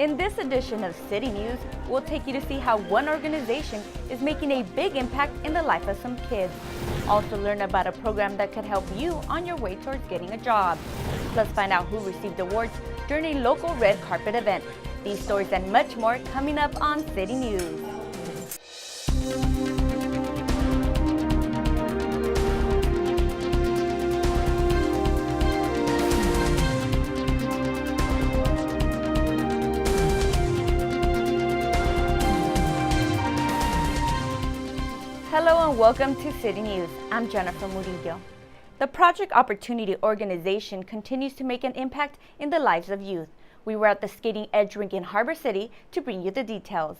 In this edition of City News, we'll take you to see how one organization is making a big impact in the life of some kids. Also learn about a program that could help you on your way towards getting a job. Plus find out who received awards during a local red carpet event. These stories and much more coming up on City News. Hello and welcome to City News. I'm Jennifer Murillo. The Project Opportunity organization continues to make an impact in the lives of youth. We were at the Skating Edge rink in Harbor City to bring you the details.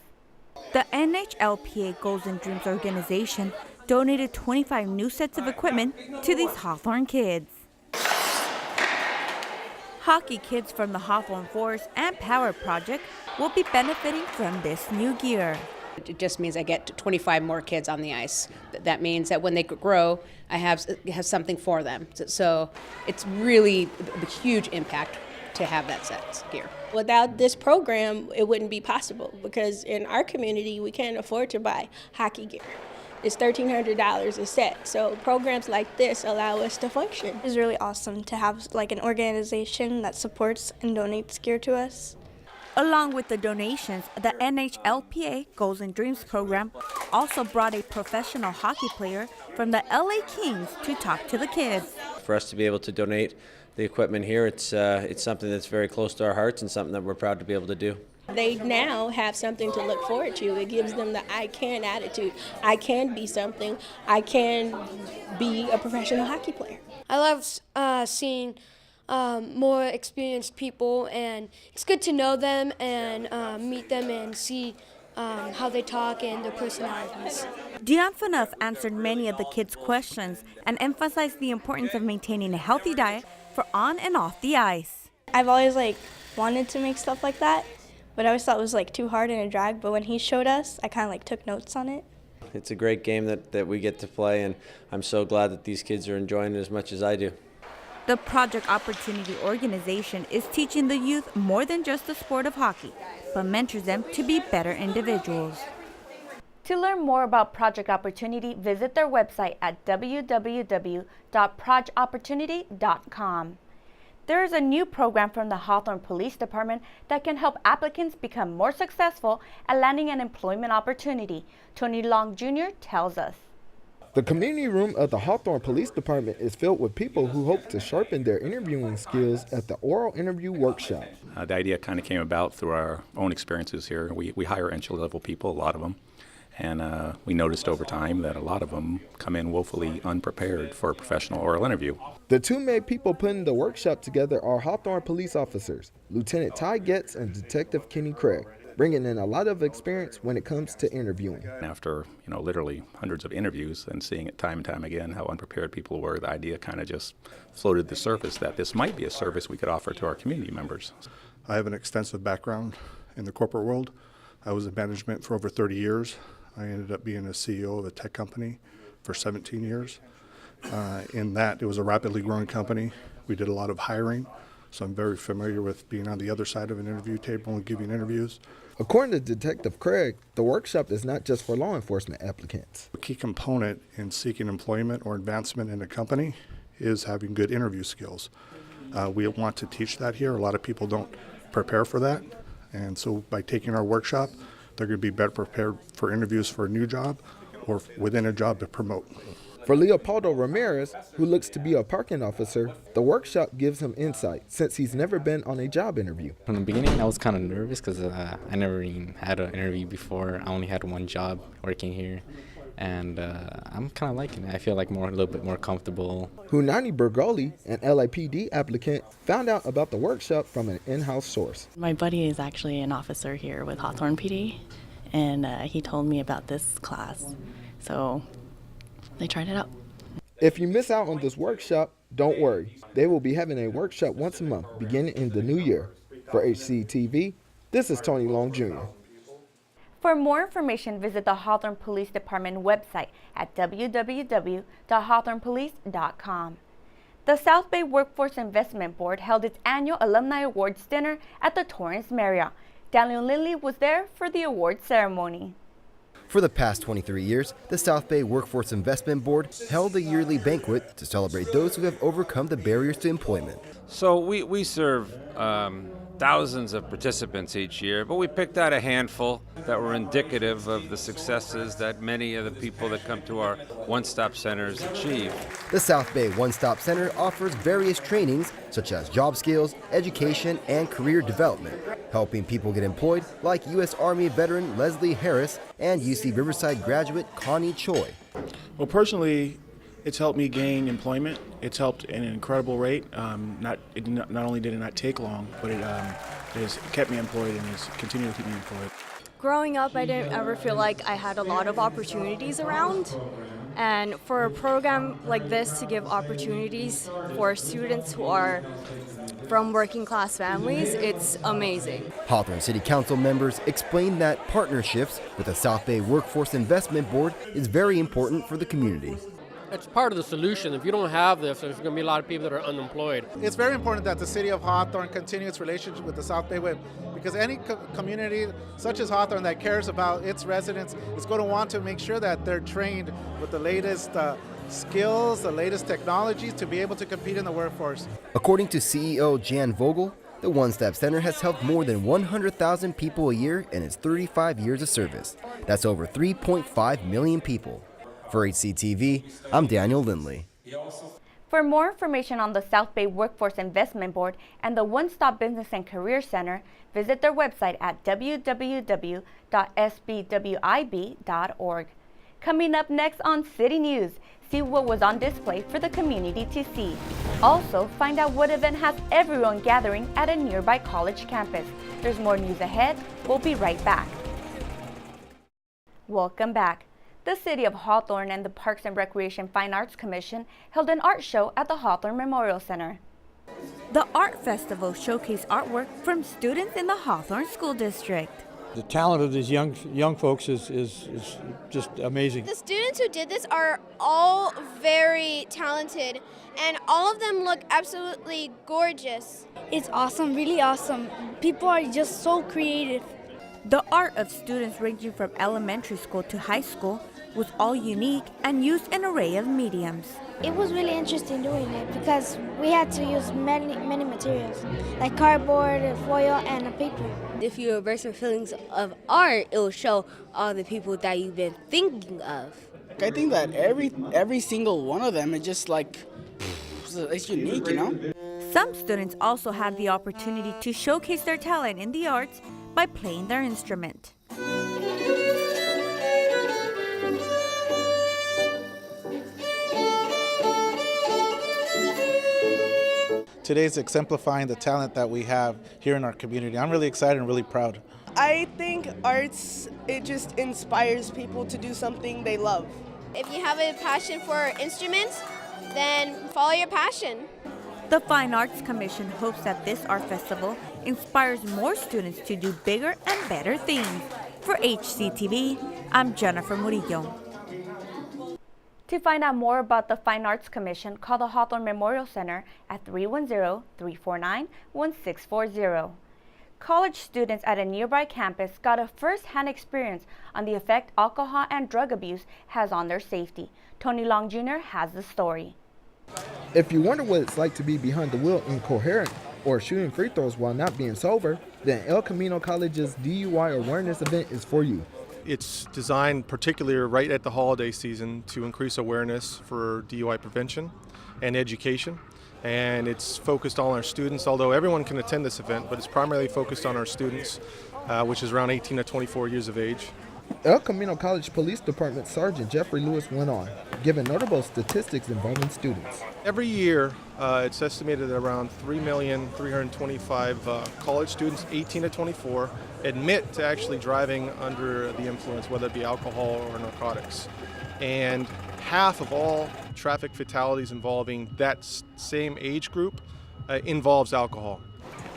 The NHLPA Goals and Dreams organization donated 25 new sets of equipment to these Hawthorne kids. Hockey kids from the Hawthorne Forest and Power Project will be benefiting from this new gear. It just means I get 25 more kids on the ice. That means that when they grow, I have something for them. So it's really a huge impact to have that set gear. Without this program, it wouldn't be possible because in our community, we can't afford to buy hockey gear. It's $1,300 a set. So programs like this allow us to function. It's really awesome to have like an organization that supports and donates gear to us. Along with the donations, the NHLPA Goals and Dreams program also brought a professional hockey player from the LA Kings to talk to the kids. For us to be able to donate the equipment here, it's something that's very close to our hearts and something that we're proud to be able to do. They now have something to look forward to. It gives them the I can attitude. I can be something. I can be a professional hockey player. I love seeing more experienced people, and it's good to know them and meet them and see how they talk and their personalities. Dion Faneuf answered many of the kids' questions and emphasized the importance of maintaining a healthy diet for on and off the ice. I've always wanted to make stuff like that, but I always thought it was too hard in a drag, but when he showed us, I kind of took notes on it. It's a great game that we get to play, and I'm so glad that these kids are enjoying it as much as I do. The Project Opportunity organization is teaching the youth more than just the sport of hockey, but mentors them to be better individuals. To learn more about Project Opportunity, visit their website at www.projopportunity.com. There is a new program from the Hawthorne Police Department that can help applicants become more successful at landing an employment opportunity. Tony Long Jr. tells us. The community room of the Hawthorne Police Department is filled with people who hope to sharpen their interviewing skills at the oral interview workshop. The idea kind of came about through our own experiences here. We hire entry-level people, a lot of them, and we noticed over time that a lot of them come in woefully unprepared for a professional oral interview. The two main people putting the workshop together are Hawthorne police officers, Lieutenant Ty Getz and Detective Kenny Craig, bringing in a lot of experience when it comes to interviewing. After, literally hundreds of interviews and seeing it time and time again how unprepared people were, the idea kind of just floated to the surface that this might be a service we could offer to our community members. I have an extensive background in the corporate world. I was in management for over 30 years. I ended up being a CEO of a tech company for 17 years. In that, it was a rapidly growing company. We did a lot of hiring, so I'm very familiar with being on the other side of an interview table and giving interviews. According to Detective Craig, the workshop is not just for law enforcement applicants. A key component in seeking employment or advancement in a company is having good interview skills. We want to teach that here. A lot of people don't prepare for that, and so by taking our workshop, they're going to be better prepared for interviews for a new job or within a job to promote. For Leopoldo Ramirez, who looks to be a parking officer, the workshop gives him insight since he's never been on a job interview. From the beginning, I was kind of nervous because I never even had an interview before. I only had one job working here, and I'm kind of liking it. I feel like a little bit more comfortable. Hunani Bergoli, an LAPD applicant, found out about the workshop from an in-house source. My buddy is actually an officer here with Hawthorne PD, and he told me about this class, so they tried it out. If you miss out on this workshop, don't worry. They will be having a workshop once a month, beginning in the new year. For HCTV, this is Tony Long Jr. For more information, visit the Hawthorne Police Department website at www.hawthornepolice.com. The South Bay Workforce Investment Board held its annual Alumni Awards dinner at the Torrance Marriott. Daniel Lindley was there for the award ceremony. For the past 23 years, the South Bay Workforce Investment Board held a yearly banquet to celebrate those who have overcome the barriers to employment. So we serve thousands of participants each year, but we picked out a handful that were indicative of the successes that many of the people that come to our one-stop centers achieve. The South Bay One Stop Center offers various trainings such as job skills, education, and career development, helping people get employed like U.S. Army veteran Leslie Harris and UC Riverside graduate Connie Choi. Well, personally, it's helped me gain employment. It's helped at an incredible rate. Not only did it not take long, but it has kept me employed and has continued to keep me employed. Growing up, I didn't ever feel like I had a lot of opportunities around. And for a program like this to give opportunities for students who are from working class families, it's amazing. Hawthorne City Council members explained that partnerships with the South Bay Workforce Investment Board is very important for the community. It's part of the solution. If you don't have this, there's going to be a lot of people that are unemployed. It's very important that the city of Hawthorne continue its relationship with the South Bay WIB, because any community such as Hawthorne that cares about its residents is going to want to make sure that they're trained with the latest skills, the latest technologies to be able to compete in the workforce. According to CEO Jan Vogel, the One Stop Center has helped more than 100,000 people a year in its 35 years of service. That's over 3.5 million people. For HCTV, I'm Daniel Lindley. For more information on the South Bay Workforce Investment Board and the One Stop Business and Career Center, visit their website at www.sbwib.org. Coming up next on City News, see what was on display for the community to see. Also, find out what event has everyone gathering at a nearby college campus. There's more news ahead. We'll be right back. Welcome back. The City of Hawthorne and the Parks and Recreation Fine Arts Commission held an art show at the Hawthorne Memorial Center. The art festival showcased artwork from students in the Hawthorne School District. The talent of these young folks is just amazing. The students who did this are all very talented, and all of them look absolutely gorgeous. It's awesome, really awesome. People are just so creative. The art of students ranging from elementary school to high school was all unique and used an array of mediums. It was really interesting doing it because we had to use many materials, like cardboard, foil, and paper. If you immerse your feelings of art, it will show all the people that you've been thinking of. I think that every single one of them is just like, it's unique, you know? Some students also had the opportunity to showcase their talent in the arts by playing their instrument. Today's exemplifying the talent that we have here in our community. I'm really excited and really proud. I think arts, it just inspires people to do something they love. If you have a passion for instruments, then follow your passion. The Fine Arts Commission hopes that this art festival inspires more students to do bigger and better things. For HCTV, I'm Jennifer Murillo. To find out more about the Fine Arts Commission, call the Hawthorne Memorial Center at 310-349-1640. College students at a nearby campus got a first-hand experience on the effect alcohol and drug abuse has on their safety. Tony Long Jr. has the story. If you wonder what it's like to be behind the wheel incoherent or shooting free throws while not being sober, then El Camino College's DUI Awareness event is for you. It's designed particularly right at the holiday season to increase awareness for DUI prevention and education. And it's focused on our students, although everyone can attend this event, but it's primarily focused on our students, which is around 18 to 24 years of age. El Camino College Police Department Sergeant Jeffrey Lewis went on, giving notable statistics involving students. Every year, it's estimated that around 3,325,000 college students, 18 to 24, admit to actually driving under the influence, whether it be alcohol or narcotics. And half of all traffic fatalities involving that same age group involves alcohol.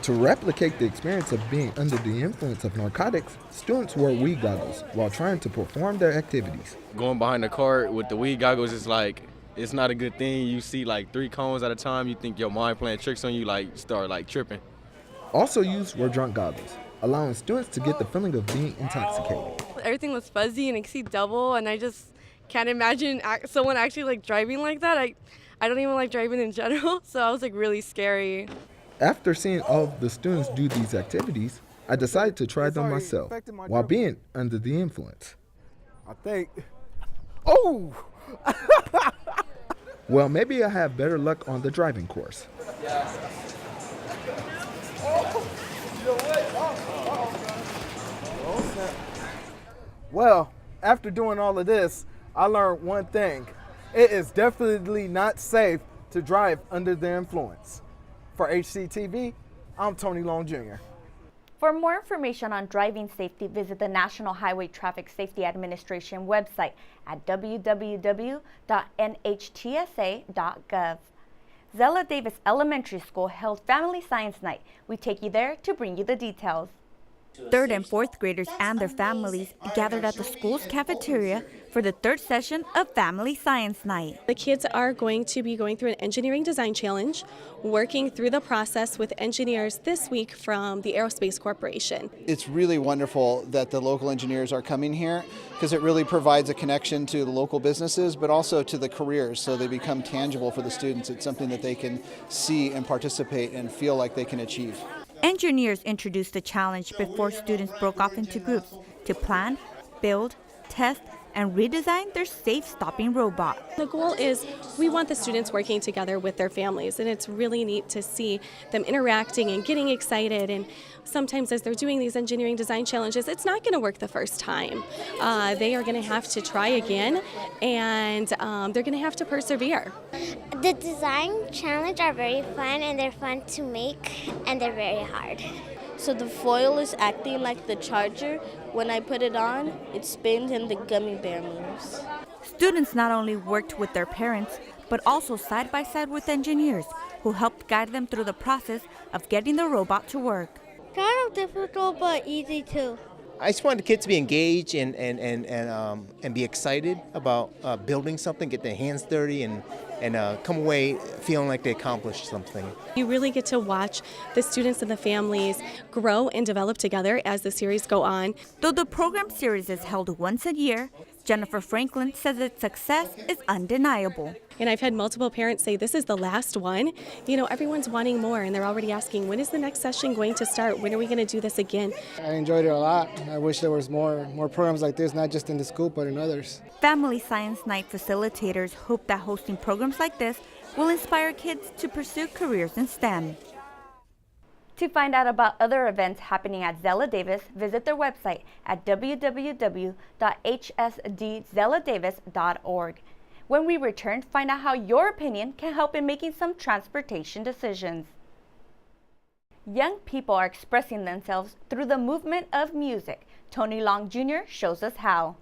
To replicate the experience of being under the influence of narcotics, students wore weed goggles while trying to perform their activities. Going behind the car with the weed goggles is like, it's not a good thing. You see like 3 cones at a time, you think your mind playing tricks on you, like start like tripping. Also used were drunk goggles. allowing students to get the feeling of being intoxicated. Everything was fuzzy and I could see double, and I just can't imagine someone actually like driving like that. I don't even like driving in general, so I was like really scary. After seeing all of the students do these activities, I decided to try them myself while being under the influence. I think. Oh! Well, maybe I have better luck on the driving course. Well, after doing all of this, I learned one thing. It is definitely not safe to drive under the influence. For HCTV, I'm Tony Long Jr. For more information on driving safety, visit the National Highway Traffic Safety Administration website at www.nhtsa.gov. Zella Davis Elementary School held Family Science Night. We take you there to bring you the details. Third and fourth graders and their families gathered at the school's cafeteria for the third session of Family Science Night. The kids are going to be going through an engineering design challenge, working through the process with engineers this week from the Aerospace Corporation. It's really wonderful that the local engineers are coming here because it really provides a connection to the local businesses, but also to the careers, so they become tangible for the students. It's something that they can see and participate and feel like they can achieve. Engineers introduced the challenge before students broke off into groups to plan, build, test, and redesign their safe stopping robot. The goal is we want the students working together with their families, and it's really neat to see them interacting and getting excited. And sometimes as they're doing these engineering design challenges, it's not going to work the first time. They are going to have to try again, and they're going to have to persevere. The design challenge are very fun, and they're fun to make, and they're very hard. So the foil is acting like the charger. When I put it on, it spins and the gummy bear moves. Students not only worked with their parents, but also side by side with engineers who helped guide them through the process of getting the robot to work. Kind of difficult, but easy too. I just want the kids to be engaged and be excited about building something, get their hands dirty, and come away feeling like they accomplished something. You really get to watch the students and the families grow and develop together as the series go on. Though the program series is held once a year, Jennifer Franklin says its success is undeniable. And I've had multiple parents say, this is the last one. You know, everyone's wanting more, and they're already asking, when is the next session going to start? When are we going to do this again? I enjoyed it a lot. I wish there was more programs like this, not just in the school, but in others. Family Science Night facilitators hope that hosting programs like this will inspire kids to pursue careers in STEM. To find out about other events happening at Zella Davis, visit their website at www.hsdzelladavis.org. When we return, find out how your opinion can help in making some transportation decisions. Young people are expressing themselves through the movement of music. Tony Long Jr. shows us how.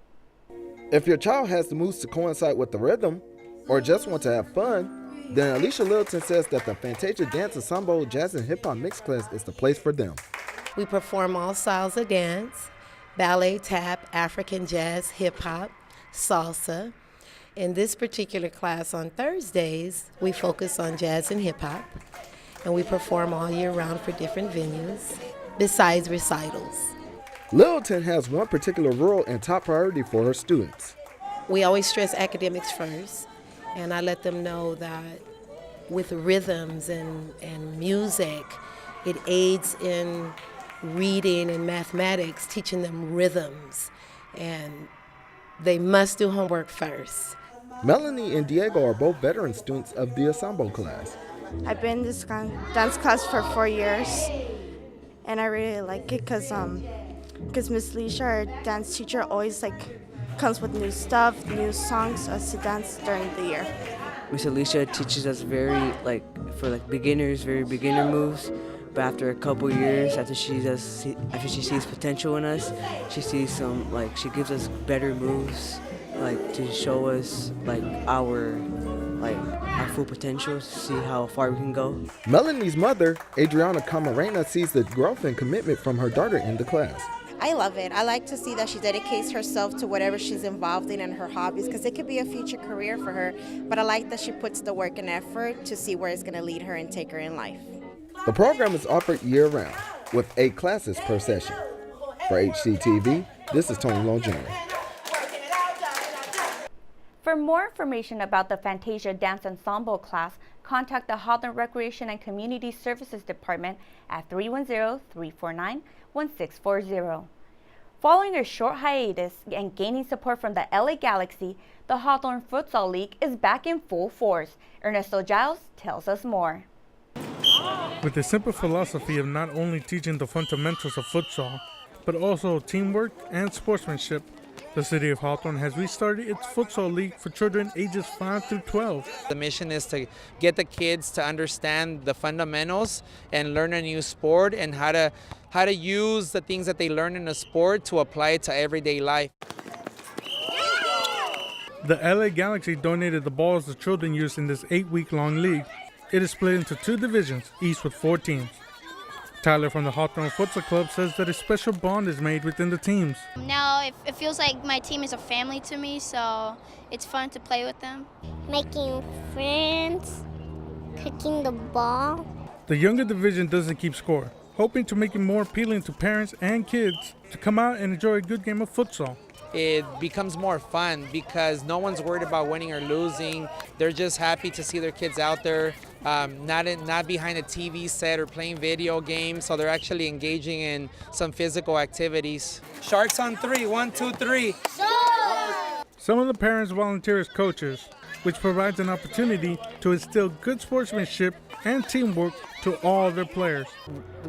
If your child has the moves to coincide with the rhythm, or just want to have fun, then Alicia Littleton says that the Fantasia Dance Ensemble Jazz and Hip Hop Mix class is the place for them. We perform all styles of dance: ballet, tap, African jazz, hip hop, salsa. In this particular class on Thursdays, we focus on jazz and hip hop, and we perform all year round for different venues, besides recitals. Littleton has one particular role and top priority for her students. We always stress academics first, and I let them know that with rhythms and music, it aids in reading and mathematics, teaching them rhythms, and they must do homework first. Melanie and Diego are both veteran students of the Ensemble class. I've been in this dance class for 4 years, and I really like it because Miss Leisha, our dance teacher, always comes with new stuff, new songs to dance during the year. Miss Alicia teaches us very for beginners, very beginner moves. But after a couple years, after she sees potential in us, she sees she gives us better moves, to show us our full potential, to see how far we can go. Melanie's mother, Adriana Camarena, sees the growth and commitment from her daughter in the class. I love it. I like to see that she dedicates herself to whatever she's involved in and her hobbies, because it could be a future career for her. But I like that she puts the work and effort to see where it's going to lead her and take her in life. The program is offered year-round, with 8 classes per session. For HCTV, this is Tony Long Jr. For more information about the Fantasia Dance Ensemble class, contact the Hawthorne Recreation and Community Services Department at 310-349-1640. Following a short hiatus and gaining support from the LA Galaxy, the Hawthorne Futsal League is back in full force. Ernesto Giles tells us more. With the simple philosophy of not only teaching the fundamentals of futsal, but also teamwork and sportsmanship, the City of Hawthorne has restarted its Futsal League for children ages 5 through 12. The mission is to get the kids to understand the fundamentals and learn a new sport and how to use the things that they learn in a sport to apply it to everyday life. The LA Galaxy donated the balls the children used in this 8-week-long league. It is split into 2 divisions, each with 4 teams. Tyler from the Hawthorne Futsal Club says that a special bond is made within the teams. Now it feels like my team is a family to me, so it's fun to play with them. Making friends, kicking the ball. The younger division doesn't keep score, hoping to make it more appealing to parents and kids to come out and enjoy a good game of futsal. It becomes more fun because no one's worried about winning or losing. They're just happy to see their kids out there, not behind a TV set or playing video games, so they're actually engaging in some physical activities. Sharks on 3, 1, 2, 3. Some of the parents volunteer as coaches, which provides an opportunity to instill good sportsmanship and teamwork to all their players.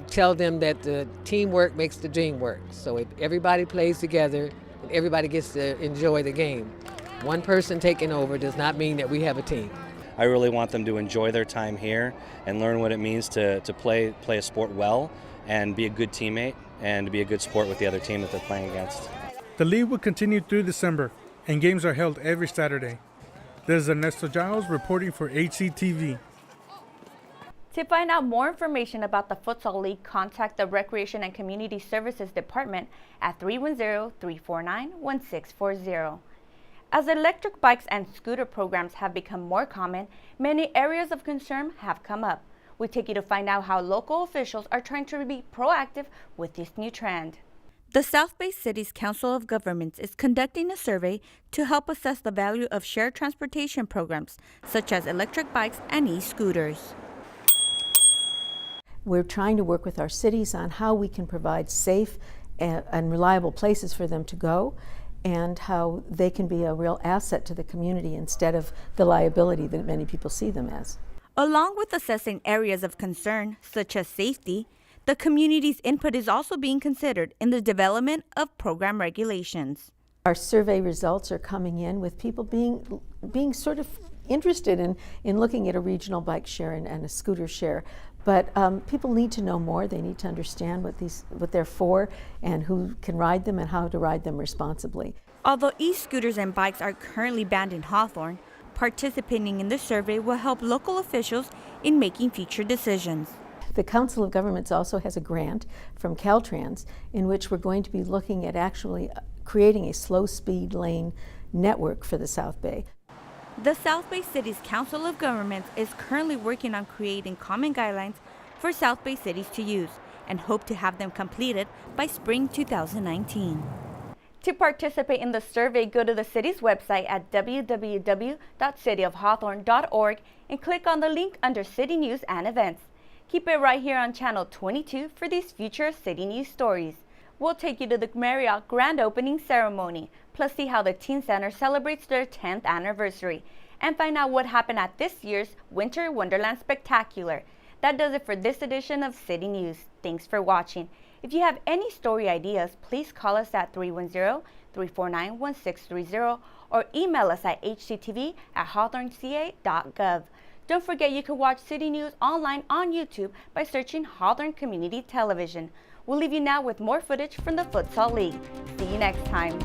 Tell them that the teamwork makes the dream work. So if everybody plays together, everybody gets to enjoy the game. One person taking over does not mean that we have a team. I really want them to enjoy their time here and learn what it means to play a sport well and be a good teammate and to be a good sport with the other team that they're playing against. The league will continue through December, and games are held every Saturday. This is Ernesto Giles reporting for HCTV. To find out more information about the Futsal League, contact the Recreation and Community Services Department at 310-349-1640. As electric bikes and scooter programs have become more common, many areas of concern have come up. We take you to find out how local officials are trying to be proactive with this new trend. The South Bay City's Council of Governments is conducting a survey to help assess the value of shared transportation programs, such as electric bikes and e-scooters. We're trying to work with our cities on how we can provide safe and reliable places for them to go, and how they can be a real asset to the community instead of the liability that many people see them as. Along with assessing areas of concern, such as safety, the community's input is also being considered in the development of program regulations. Our survey results are coming in with people being sort of interested in looking at a regional bike share and a scooter share. But people need to know more. They need to understand what they're for and who can ride them and how to ride them responsibly. Although e-scooters and bikes are currently banned in Hawthorne, participating in the survey will help local officials in making future decisions. The Council of Governments also has a grant from Caltrans in which we're going to be looking at actually creating a slow-speed lane network for the South Bay. The South Bay City's Council of Governments is currently working on creating common guidelines for South Bay cities to use and hope to have them completed by spring 2019. To participate in the survey, go to the city's website at www.cityofhawthorne.org and click on the link under City News and Events. Keep it right here on Channel 22 for these future City News stories. We'll take you to the Marriott grand opening ceremony, plus see how the Teen Center celebrates their 10th anniversary, and find out what happened at this year's Winter Wonderland Spectacular. That does it for this edition of City News. Thanks for watching. If you have any story ideas, please call us at 310-349-1630 or email us at hctv@hawthorneca.gov. Don't forget you can watch City News online on YouTube by searching Hawthorne Community Television. We'll leave you now with more footage from the Futsal League. See you next time.